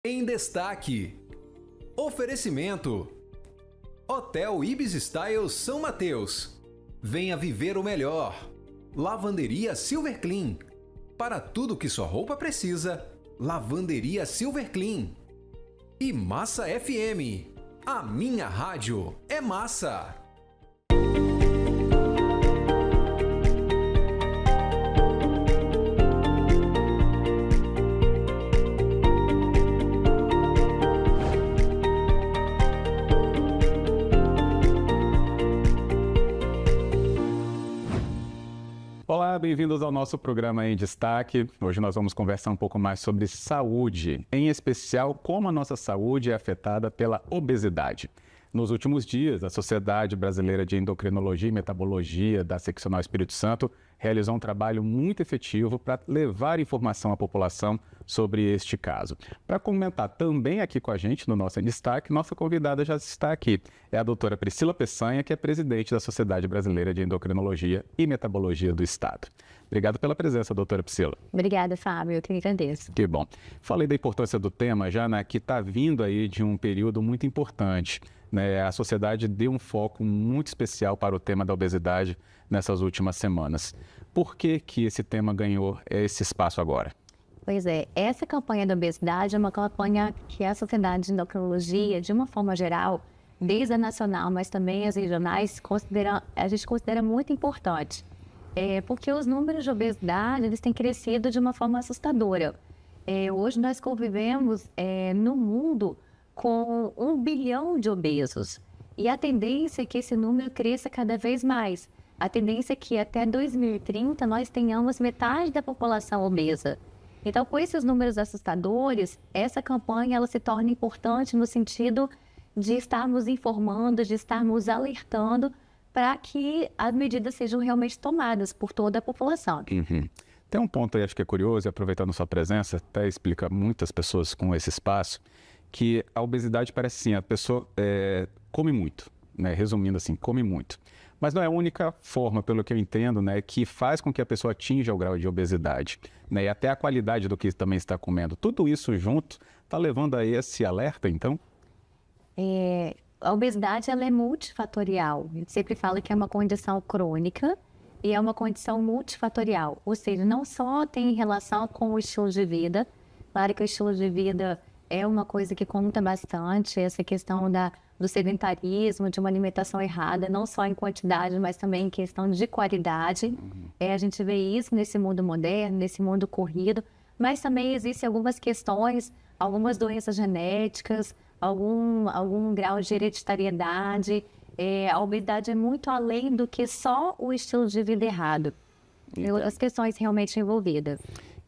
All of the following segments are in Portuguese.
Em destaque: oferecimento Hotel Ibis Style São Mateus. Venha viver o melhor. Lavanderia Silver Clean. Para tudo que sua roupa precisa, Lavanderia Silver Clean. E Massa FM. A minha rádio é massa. Olá, bem-vindos ao nosso programa Em Destaque. Hoje nós vamos conversar um pouco mais sobre saúde, em especial como a nossa saúde é afetada pela obesidade. Nos últimos dias, a Sociedade Brasileira de Endocrinologia e Metabologia da Seccional Espírito Santo realizou um trabalho muito efetivo para levar informação à população sobre este caso. Para comentar também aqui com a gente no nosso Em Destaque, nossa convidada já está aqui. É a doutora Priscila Peçanha, que é presidente da Sociedade Brasileira de Endocrinologia e Metabologia do Estado. Obrigado pela presença, doutora Priscila. Obrigada, Fábio. Eu que agradeço. Que bom. Falei da importância do tema já, né, que está vindo aí de um período muito importante. Né? A sociedade deu um foco muito especial para o tema da obesidade nessas últimas semanas. Por que esse tema ganhou esse espaço agora? Pois é, essa campanha da obesidade é uma campanha que a Sociedade de Endocrinologia, de uma forma geral, desde a nacional, mas também as regionais, a gente considera muito importante. Porque os números de obesidade eles têm crescido de uma forma assustadora. Hoje nós convivemos no mundo com 1 bilhão de obesos. E a tendência é que esse número cresça cada vez mais. A tendência é que até 2030 nós tenhamos metade da população obesa. Então, com esses números assustadores, essa campanha ela se torna importante no sentido de estarmos informando, de estarmos alertando para que as medidas sejam realmente tomadas por toda a população. Uhum. Tem um ponto aí, acho que é curioso, e aproveitando sua presença, até explica muitas pessoas com esse espaço, que a obesidade parece assim, a pessoa come muito, né? Resumindo assim, come muito. Mas não é a única forma, pelo que eu entendo, né, que faz com que a pessoa atinja o grau de obesidade, né? E até a qualidade do que também está comendo. Tudo isso junto está levando a esse alerta, então? A obesidade ela é multifatorial. A gente sempre fala que é uma condição crônica e é uma condição multifatorial. Ou seja, não só tem relação com o estilo de vida. Claro que o estilo de vida é uma coisa que conta bastante, essa questão do sedentarismo, de uma alimentação errada, não só em quantidade, mas também em questão de qualidade. A gente vê isso nesse mundo moderno, nesse mundo corrido, mas também existem algumas questões, algumas doenças genéticas, algum grau de hereditariedade. A obesidade é muito além do que só o estilo de vida errado. As questões realmente envolvidas.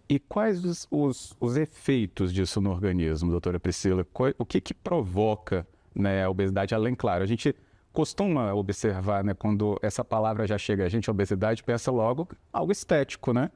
E quais os efeitos disso no organismo, doutora Priscila? O que provoca, né, a obesidade? Além, claro, a gente costuma observar, né, quando essa palavra já chega a gente, a obesidade, pensa logo algo estético, né?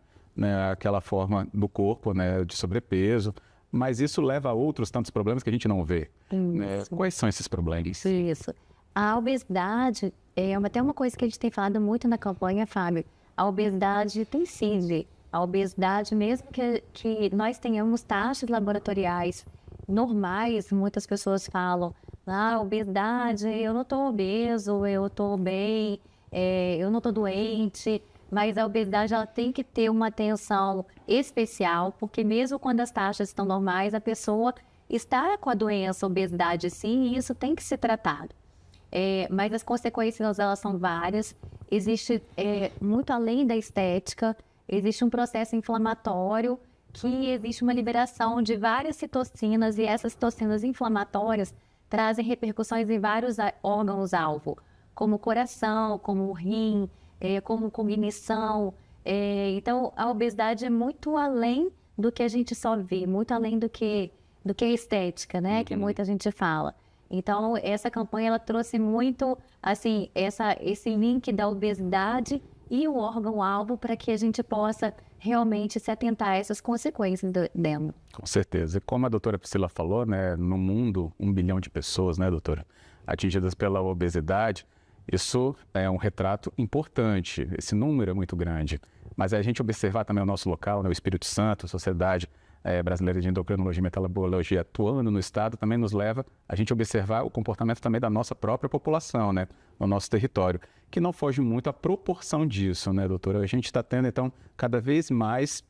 Aquela forma do corpo, né, de sobrepeso. Mas isso leva a outros tantos problemas que a gente não vê. Né? Quais são esses problemas? Isso. A obesidade é até uma coisa que a gente tem falado muito na campanha, Fábio. A obesidade tem síndrome. A obesidade, mesmo que nós tenhamos taxas laboratoriais normais, muitas pessoas falam, obesidade, eu não estou obeso, eu estou bem, eu não estou doente, mas a obesidade ela tem que ter uma atenção especial, porque mesmo quando as taxas estão normais, a pessoa está com a doença, obesidade sim, e isso tem que ser tratado. Mas as consequências elas são várias, existe muito além da estética. Existe um processo inflamatório que existe uma liberação de várias citocinas e essas citocinas inflamatórias trazem repercussões em vários órgãos-alvo, como o coração, como o rim, como cognição. Então, a obesidade é muito além do que a gente só vê, muito além do que a estética, né, que muita gente fala. Então, essa campanha ela trouxe muito assim, esse link da obesidade e o órgão-alvo para que a gente possa realmente se atentar a essas consequências dela. Com certeza. E como a doutora Priscila falou, né, no mundo, 1 bilhão de pessoas, né, doutora, atingidas pela obesidade, isso é um retrato importante, esse número é muito grande. Mas a gente observar também o nosso local, né, o Espírito Santo, a sociedade, Brasileira de Endocrinologia e Metabologia atuando no estado também nos leva a gente observar o comportamento também da nossa própria população, né, no nosso território, que não foge muito à proporção disso, né, doutora? A gente está tendo, então, cada vez mais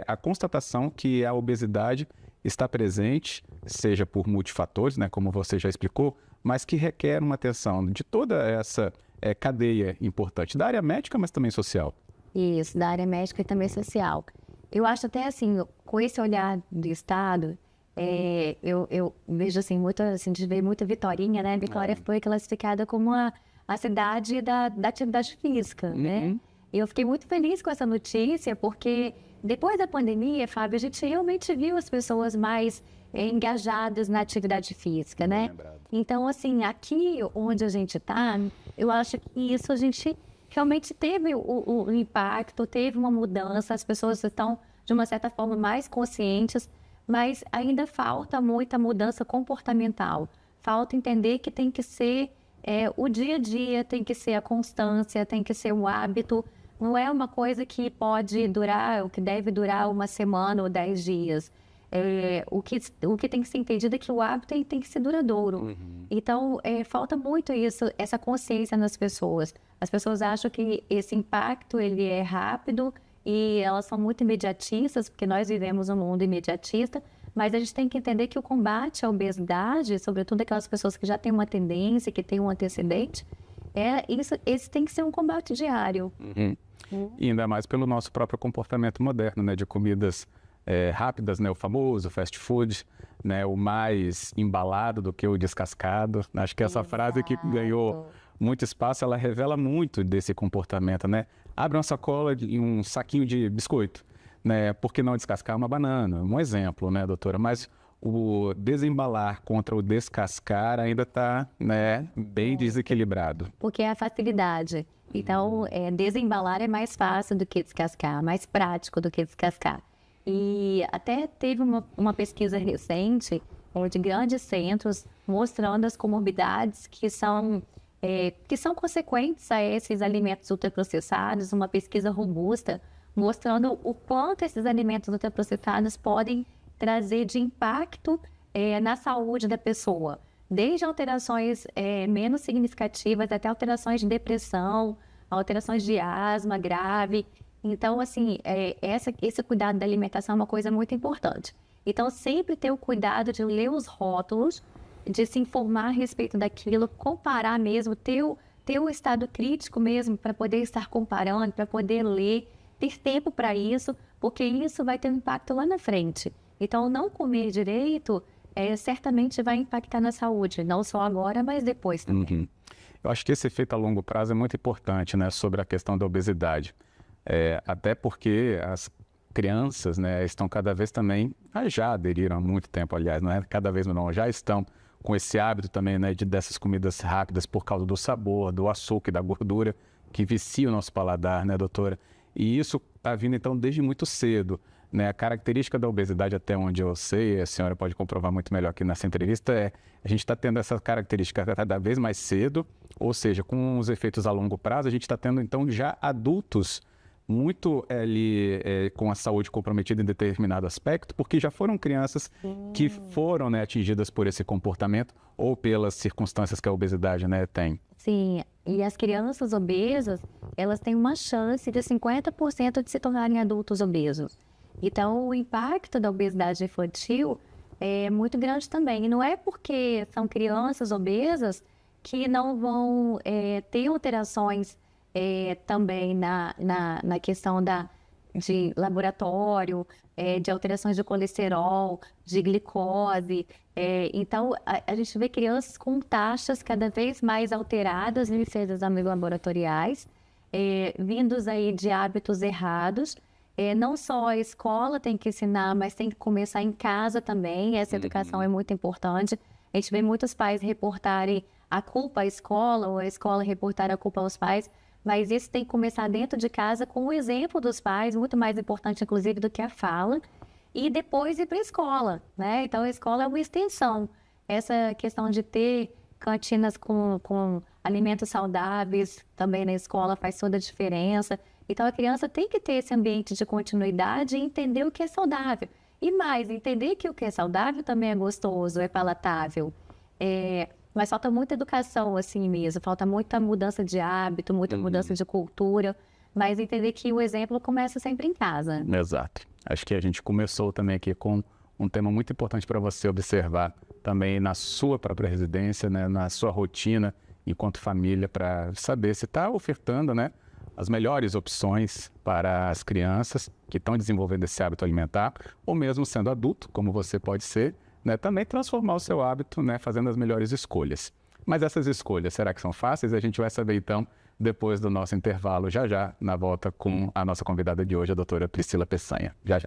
a constatação que a obesidade está presente, seja por multifatores, né, como você já explicou, mas que requer uma atenção de toda essa cadeia importante, da área médica, mas também social. Isso, da área médica e também social. Eu acho até assim, com esse olhar do Estado, eu vejo assim, a gente vê muita Vitorinha, né? Vitória foi classificada como a cidade da atividade física, né? E eu fiquei muito feliz com essa notícia, porque depois da pandemia, Fábio, a gente realmente viu as pessoas mais engajadas na atividade física, né? Então, assim, aqui onde a gente está, eu acho que isso a gente realmente teve o impacto, teve uma mudança, as pessoas estão, de uma certa forma, mais conscientes, mas ainda falta muita mudança comportamental. Falta entender que tem que ser o dia a dia, tem que ser a constância, tem que ser o hábito. Não é uma coisa que pode durar, o que deve durar uma semana ou 10 dias. O que tem que ser entendido é que o hábito tem que ser duradouro. Então, falta muito isso, essa consciência nas pessoas. As pessoas acham que esse impacto ele é rápido e elas são muito imediatistas, porque nós vivemos um mundo imediatista, mas a gente tem que entender que o combate à obesidade, sobretudo aquelas pessoas que já têm uma tendência, que têm um antecedente, esse tem que ser um combate diário. E ainda mais pelo nosso próprio comportamento moderno, né, de comidas rápidas, né, o famoso fast food, né, o mais embalado do que o descascado. Acho que essa frase que ganhou muito espaço, ela revela muito desse comportamento, né? Abre uma sacola e um saquinho de biscoito, né? Por que não descascar uma banana? Um exemplo, né, doutora? Mas o desembalar contra o descascar ainda está, né, bem desequilibrado. Porque é a facilidade. Então, desembalar é mais fácil do que descascar, mais prático do que descascar. E até teve uma pesquisa recente de grandes centros mostrando as comorbidades que são consequentes a esses alimentos ultraprocessados, uma pesquisa robusta mostrando o quanto esses alimentos ultraprocessados podem trazer de impacto na saúde da pessoa. Desde alterações menos significativas até alterações de depressão, alterações de asma grave. Então, assim, esse cuidado da alimentação é uma coisa muito importante. Então, sempre ter o cuidado de ler os rótulos, de se informar a respeito daquilo, comparar mesmo, ter o estado crítico mesmo para poder estar comparando, para poder ler, ter tempo para isso, porque isso vai ter um impacto lá na frente. Então, não comer direito certamente vai impactar na saúde, não só agora, mas depois também. Eu acho que esse efeito a longo prazo é muito importante, né, sobre a questão da obesidade. Até porque as crianças, né, estão cada vez também, já aderiram há muito tempo, aliás, não é cada vez não, já estão com esse hábito também, né, dessas comidas rápidas por causa do sabor, do açúcar e da gordura, que vicia o nosso paladar, né, doutora? E isso está vindo, então, desde muito cedo, né? A característica da obesidade, até onde eu sei, a senhora pode comprovar muito melhor aqui nessa entrevista, a gente está tendo essa característica cada vez mais cedo, ou seja, com os efeitos a longo prazo, a gente está tendo, então, já adultos muito com a saúde comprometida em determinado aspecto, porque já foram crianças que foram, né, atingidas por esse comportamento ou pelas circunstâncias que a obesidade, né, tem. Sim, e as crianças obesas, elas têm uma chance de 50% de se tornarem adultos obesos. Então, o impacto da obesidade infantil é muito grande também. E não é porque são crianças obesas que não vão ter alterações também na questão de laboratório, de alterações de colesterol, de glicose. Então, a gente vê crianças com taxas cada vez mais alteradas em exames laboratoriais, vindos aí de hábitos errados. Não só a escola tem que ensinar, mas tem que começar em casa também. Essa educação é muito importante. A gente vê muitos pais reportarem a culpa à escola, ou a escola reportar a culpa aos pais, mas isso tem que começar dentro de casa com o exemplo dos pais, muito mais importante, inclusive, do que a fala, e depois ir para a escola, né? Então, a escola é uma extensão. Essa questão de ter cantinas com alimentos saudáveis também na escola faz toda a diferença. Então, a criança tem que ter esse ambiente de continuidade e entender o que é saudável. E mais, entender que o que é saudável também é gostoso, é palatável. Mas falta muita educação, assim mesmo. Falta muita mudança de hábito, muita mudança de cultura. Mas entender que o exemplo começa sempre em casa. Exato. Acho que a gente começou também aqui com um tema muito importante para você observar também na sua própria residência, né, na sua rotina, enquanto família, para saber se está ofertando, né, as melhores opções para as crianças que estão desenvolvendo esse hábito alimentar, ou mesmo sendo adulto, como você pode ser, né, também transformar o seu hábito, né, fazendo as melhores escolhas. Mas essas escolhas, será que são fáceis? A gente vai saber então depois do nosso intervalo, já, na volta com a nossa convidada de hoje, a doutora Priscila Peçanha. Já.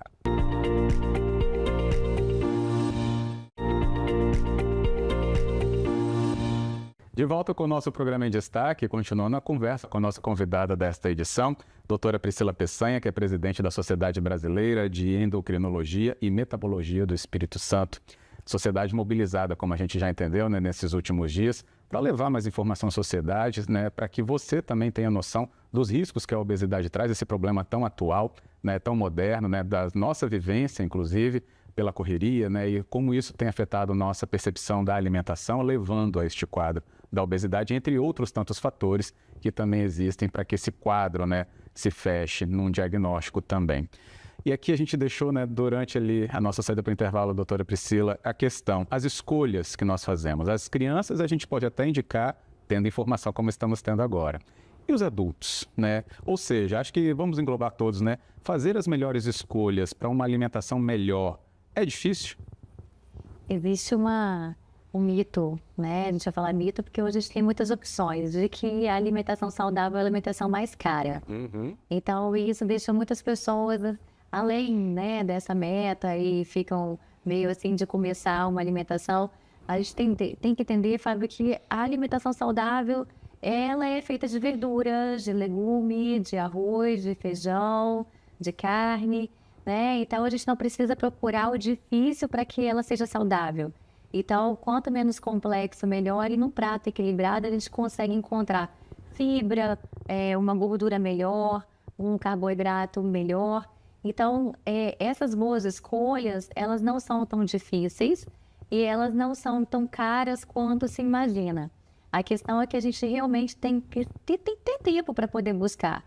De volta com o nosso programa em destaque, continuando a conversa com a nossa convidada desta edição, doutora Priscila Peçanha, que é presidente da Sociedade Brasileira de Endocrinologia e Metabologia do Espírito Santo. Sociedade mobilizada, como a gente já entendeu, né, nesses últimos dias, para levar mais informação à sociedade, né, para que você também tenha noção dos riscos que a obesidade traz, esse problema tão atual, né, tão moderno, né, da nossa vivência, inclusive, pela correria, né, e como isso tem afetado nossa percepção da alimentação, levando a este quadro da obesidade, entre outros tantos fatores que também existem para que esse quadro, né, se feche num diagnóstico também. E aqui a gente deixou, né, durante ali a nossa saída para o intervalo, doutora Priscila, a questão, as escolhas que nós fazemos. As crianças a gente pode até indicar, tendo informação como estamos tendo agora. E os adultos, né? Ou seja, acho que vamos englobar todos, né? Fazer as melhores escolhas para uma alimentação melhor é difícil? Existe um mito, né? A gente vai falar mito porque hoje a gente tem muitas opções de que a alimentação saudável é a alimentação mais cara. Então, isso deixa muitas pessoas além, né, dessa meta e ficam meio assim de começar uma alimentação. A gente tem que entender, Fábio, que a alimentação saudável, ela é feita de verduras, de legume, de arroz, de feijão, de carne, né? Então, a gente não precisa procurar o difícil para que ela seja saudável. Então, quanto menos complexo, melhor. E num prato equilibrado, a gente consegue encontrar fibra, uma gordura melhor, um carboidrato melhor. Então, essas boas escolhas, elas não são tão difíceis e elas não são tão caras quanto se imagina. A questão é que a gente realmente tem que ter tempo para poder buscar.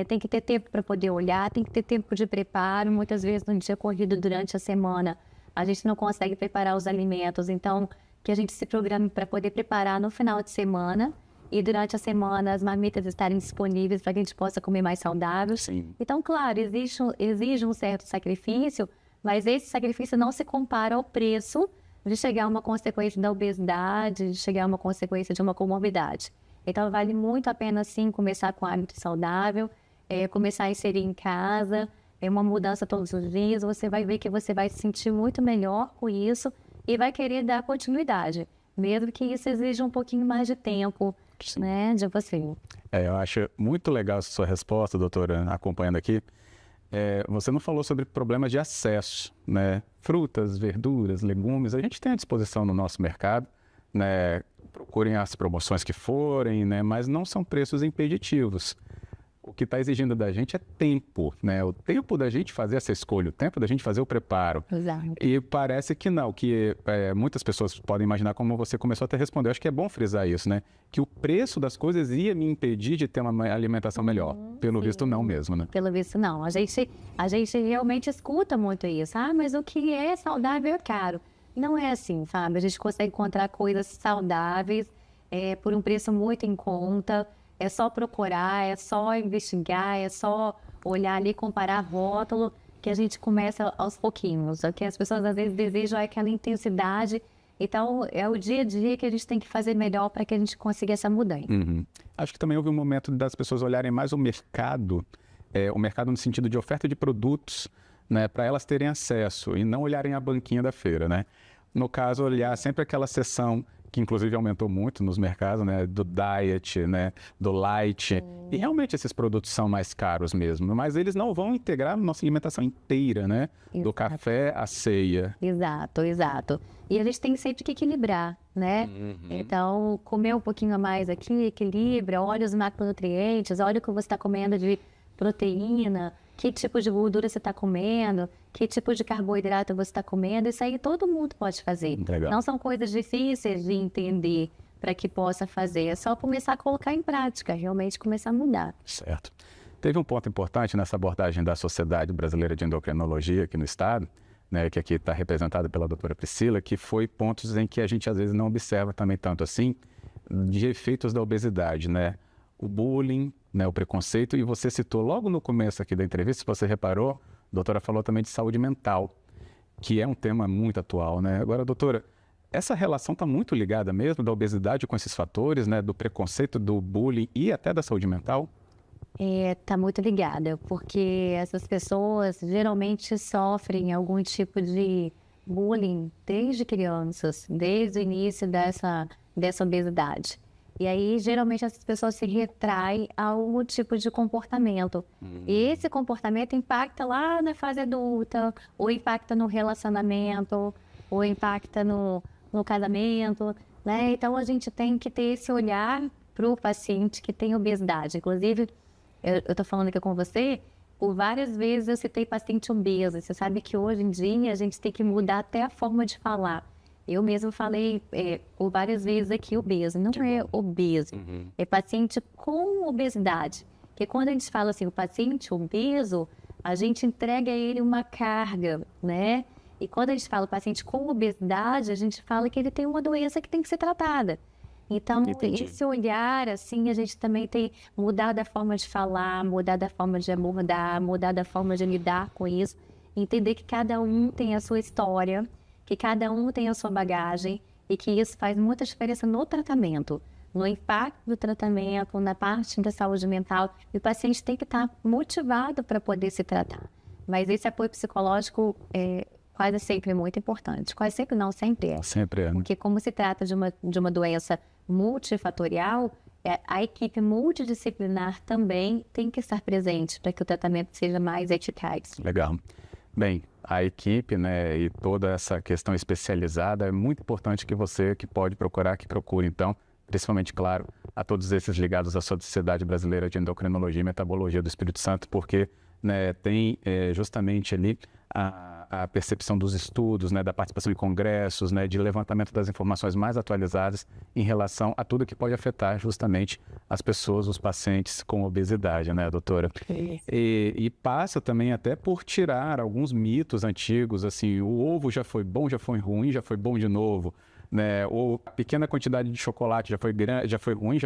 Tem que ter tempo para poder olhar, tem que ter tempo de preparo. Muitas vezes, no dia corrido durante a semana, a gente não consegue preparar os alimentos. Então, que a gente se programe para poder preparar no final de semana e durante a semana as marmitas estarem disponíveis para que a gente possa comer mais saudável. Sim. Então, claro, exige um certo sacrifício, mas esse sacrifício não se compara ao preço de chegar a uma consequência da obesidade, de chegar a uma consequência de uma comorbidade. Então, vale muito a pena, sim, começar com hábito saudável, começar a inserir em casa, uma mudança todos os dias. Você vai ver que você vai se sentir muito melhor com isso e vai querer dar continuidade, mesmo que isso exija um pouquinho mais de tempo, né, de você. Eu acho muito legal essa sua resposta, doutora, acompanhando aqui. Você não falou sobre problemas de acesso, né? Frutas, verduras, legumes, a gente tem à disposição no nosso mercado, né? Procurem as promoções que forem, né? Mas não são preços impeditivos. O que está exigindo da gente é tempo, né? O tempo da gente fazer essa escolha, o tempo da gente fazer o preparo. Exato. E parece que não, que muitas pessoas podem imaginar, como você começou até a responder, eu acho que é bom frisar isso, né? Que o preço das coisas ia me impedir de ter uma alimentação melhor. Pelo visto, não mesmo, né? Pelo visto, não. A gente realmente escuta muito isso. Mas o que é saudável é caro. Não é assim, Fábio. A gente consegue encontrar coisas saudáveis por um preço muito em conta. É só procurar, é só investigar, é só olhar ali, comparar rótulo, que a gente começa aos pouquinhos. O que as pessoas às vezes desejam é aquela intensidade. Então, é o dia a dia que a gente tem que fazer melhor para que a gente consiga essa mudança. Acho que também houve um momento das pessoas olharem mais o mercado no sentido de oferta de produtos, né, para elas terem acesso e não olharem a banquinha da feira, né? No caso, olhar sempre aquela seção que inclusive aumentou muito nos mercados, né, do diet, né, do light. E realmente esses produtos são mais caros mesmo, mas eles não vão integrar a nossa alimentação inteira, né? Exato. Do café à ceia. Exato. E a gente tem sempre que equilibrar, né? Então, comer um pouquinho a mais aqui, equilibra, olha os macronutrientes, olha o que você está comendo de proteína, que tipo de gordura você está comendo, que tipo de carboidrato você está comendo. Isso aí todo mundo pode fazer. Legal. Não são coisas difíceis de entender para que possa fazer. É só começar a colocar em prática, realmente começar a mudar. Certo. Teve um ponto importante nessa abordagem da Sociedade Brasileira de Endocrinologia aqui no estado, né, que aqui está representada pela doutora Priscila, que foi pontos em que a gente às vezes não observa também tanto assim, de efeitos da obesidade, né? O bullying, né, o preconceito, e você citou logo no começo aqui da entrevista, se você reparou, a doutora falou também de saúde mental, que é um tema muito atual, né? Agora, doutora, essa relação está muito ligada mesmo da obesidade com esses fatores, né, do preconceito, do bullying e até da saúde mental? Tá muito ligada, porque essas pessoas geralmente sofrem algum tipo de bullying desde crianças, desde o início dessa obesidade. E aí, geralmente, essas pessoas se retraem a algum tipo de comportamento. E esse comportamento impacta lá na fase adulta, ou impacta no relacionamento, ou impacta no casamento, né? Então, a gente tem que ter esse olhar para o paciente que tem obesidade. Inclusive, eu estou falando aqui com você, por várias vezes eu citei paciente obeso. Você sabe que hoje em dia a gente tem que mudar até a forma de falar. Eu mesmo falei por várias vezes aqui obeso. Não é obeso, é paciente com obesidade. Porque quando a gente fala assim, o paciente obeso, a gente entrega a ele uma carga, né? E quando a gente fala o paciente com obesidade, a gente fala que ele tem uma doença que tem que ser tratada. Então, esse olhar, assim, a gente também tem mudar da forma de falar, mudar da forma de abordar, mudar da forma de lidar com isso. Entender que cada um tem a sua história, que cada um tem a sua bagagem e que isso faz muita diferença no tratamento, no impacto do tratamento, na parte da saúde mental. E o paciente tem que estar motivado para poder se tratar. Mas esse apoio psicológico é quase sempre muito importante. Quase sempre não, sempre é. Sempre é, né? Porque como se trata de uma doença multifatorial, a equipe multidisciplinar também tem que estar presente para que o tratamento seja mais eficaz. Legal. Bem, a equipe, né, e toda essa questão especializada é muito importante que você que pode procurar, que procure, então, principalmente, claro, a todos esses ligados à Sociedade Brasileira de Endocrinologia e Metabologia do Espírito Santo, porque, né, tem justamente ali a percepção dos estudos, né, da participação em congressos, né, de levantamento das informações mais atualizadas em relação a tudo que pode afetar justamente as pessoas, os pacientes com obesidade, né, doutora? E passa também até por tirar alguns mitos antigos, assim, o ovo já foi bom, já foi ruim, já foi bom de novo, né? Ou a pequena quantidade de chocolate já foi ruim,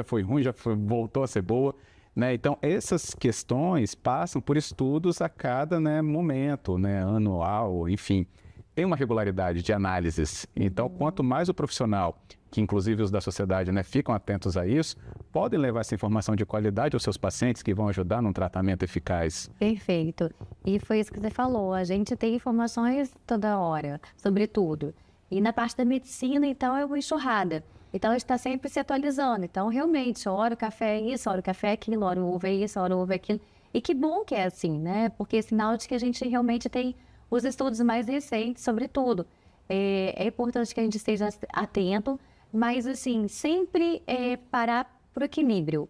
voltou a ser boa. Né? Então, essas questões passam por estudos a cada, né, momento, né, anual, enfim. Tem uma regularidade de análises. Então, quanto mais o profissional, que inclusive os da sociedade, né, ficam atentos a isso, podem levar essa informação de qualidade aos seus pacientes que vão ajudar num tratamento eficaz. Perfeito. E foi isso que você falou. A gente tem informações toda hora sobre tudo. E na parte da medicina, então, é uma enxurrada. Então, a gente está sempre se atualizando. Então, realmente, hora o café é isso, hora o café é aquilo, hora o ovo é isso, hora o ovo é aquilo. E que bom que é assim, né? Porque é sinal de que a gente realmente tem os estudos mais recentes sobre tudo. É importante que a gente esteja atento, mas, assim, sempre parar para o equilíbrio.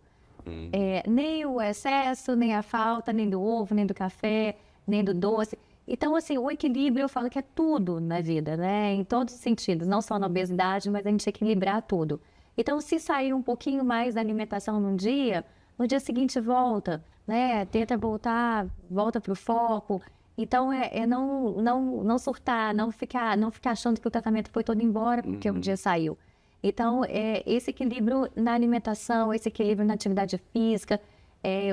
Nem o excesso, nem a falta, nem do ovo, nem do café, nem do doce. Então, assim, o equilíbrio eu falo que é tudo na vida, né? Em todos os sentidos, não só na obesidade, mas a gente equilibrar tudo. Então, se sair um pouquinho mais da alimentação num dia, no dia seguinte volta, né? Tenta voltar, volta para o foco. Então, não surtar, não ficar achando que o tratamento foi todo embora porque um dia saiu. Então, esse equilíbrio na alimentação, esse equilíbrio na atividade física,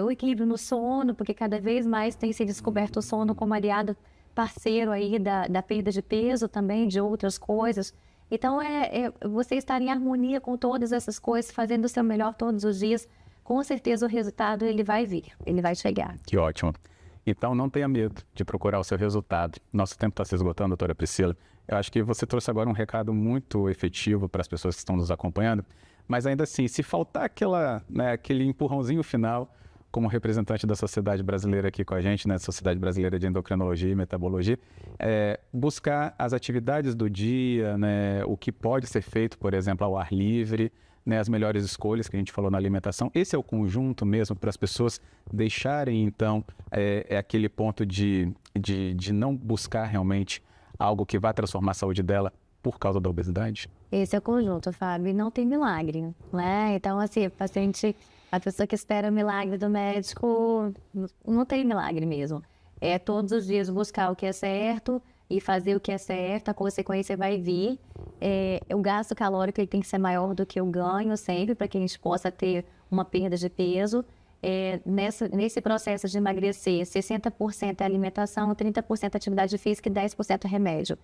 o equilíbrio no sono, porque cada vez mais tem se descoberto o sono como aliado parceiro aí da perda de peso também, de outras coisas. Então, você estar em harmonia com todas essas coisas, fazendo o seu melhor todos os dias, com certeza o resultado ele vai vir, ele vai chegar. Que ótimo. Então, não tenha medo de procurar o seu resultado. Nosso tempo está se esgotando, doutora Priscila. Eu acho que você trouxe agora um recado muito efetivo para as pessoas que estão nos acompanhando, mas ainda assim, se faltar aquele empurrãozinho final, como representante da Sociedade Brasileira aqui com a gente, né, Sociedade Brasileira de Endocrinologia e Metabologia, buscar as atividades do dia, né, o que pode ser feito, por exemplo, ao ar livre, né, as melhores escolhas que a gente falou na alimentação. Esse é o conjunto mesmo para as pessoas deixarem, então, aquele ponto de não buscar realmente algo que vai transformar a saúde dela por causa da obesidade? Esse é o conjunto, Fábio, não tem milagre, né? Então, assim, a pessoa que espera o milagre do médico, não tem milagre mesmo. É todos os dias buscar o que é certo e fazer o que é certo, a consequência vai vir. O gasto calórico ele tem que ser maior do que o ganho sempre, para que a gente possa ter uma perda de peso. Nesse processo de emagrecer, 60% é alimentação, 30% é atividade física e 10% é remédio.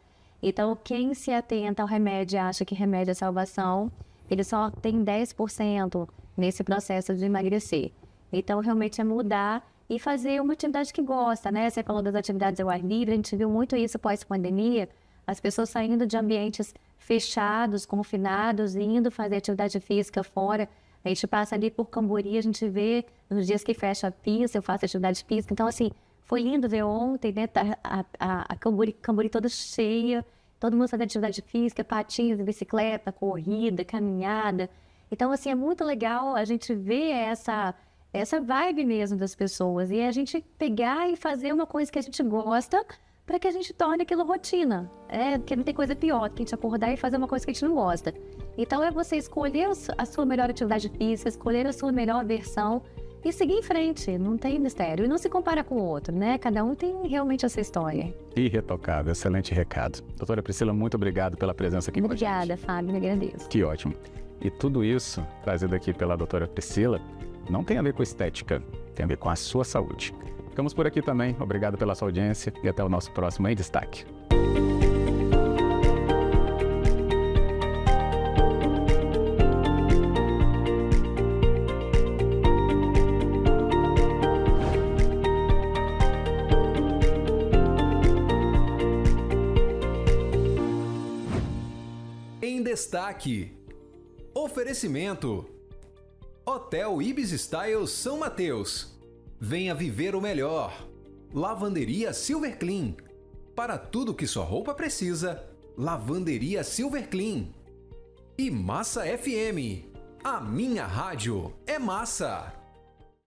Então, quem se atenta ao remédio e acha que remédio é salvação, ele só tem 10% nesse processo de emagrecer. Então, realmente é mudar e fazer uma atividade que gosta, né? Você falou das atividades ao ar livre, a gente viu muito isso pós-pandemia, as pessoas saindo de ambientes fechados, confinados, indo fazer atividade física fora. A gente passa ali por Cambori, a gente vê nos dias que fecha a pista, eu faço atividade física. Então, assim, foi lindo ver ontem, né? A Cambori toda cheia, todo mundo fazendo atividade física, patins, bicicleta, corrida, caminhada. Então, assim, é muito legal a gente ver essa vibe mesmo das pessoas e a gente pegar e fazer uma coisa que a gente gosta para que a gente torne aquilo rotina. Porque não tem coisa pior do que a gente acordar e fazer uma coisa que a gente não gosta. Então, é você escolher a sua melhor atividade física, escolher a sua melhor versão e seguir em frente, não tem mistério. E não se compara com o outro, né? Cada um tem realmente a sua história. Irretocável, excelente recado. Doutora Priscila, muito obrigado pela presença aqui com a gente. Obrigada, Fábio, me agradeço. Que ótimo. E tudo isso, trazido aqui pela doutora Priscila, não tem a ver com estética, tem a ver com a sua saúde. Ficamos por aqui também. Obrigado pela sua audiência e até o nosso próximo Em Destaque. Em Destaque. Oferecimento. Hotel Ibis Styles São Mateus. Venha viver o melhor. Lavanderia Silver Clean. Para tudo que sua roupa precisa, Lavanderia Silver Clean. E Massa FM. A minha rádio é massa.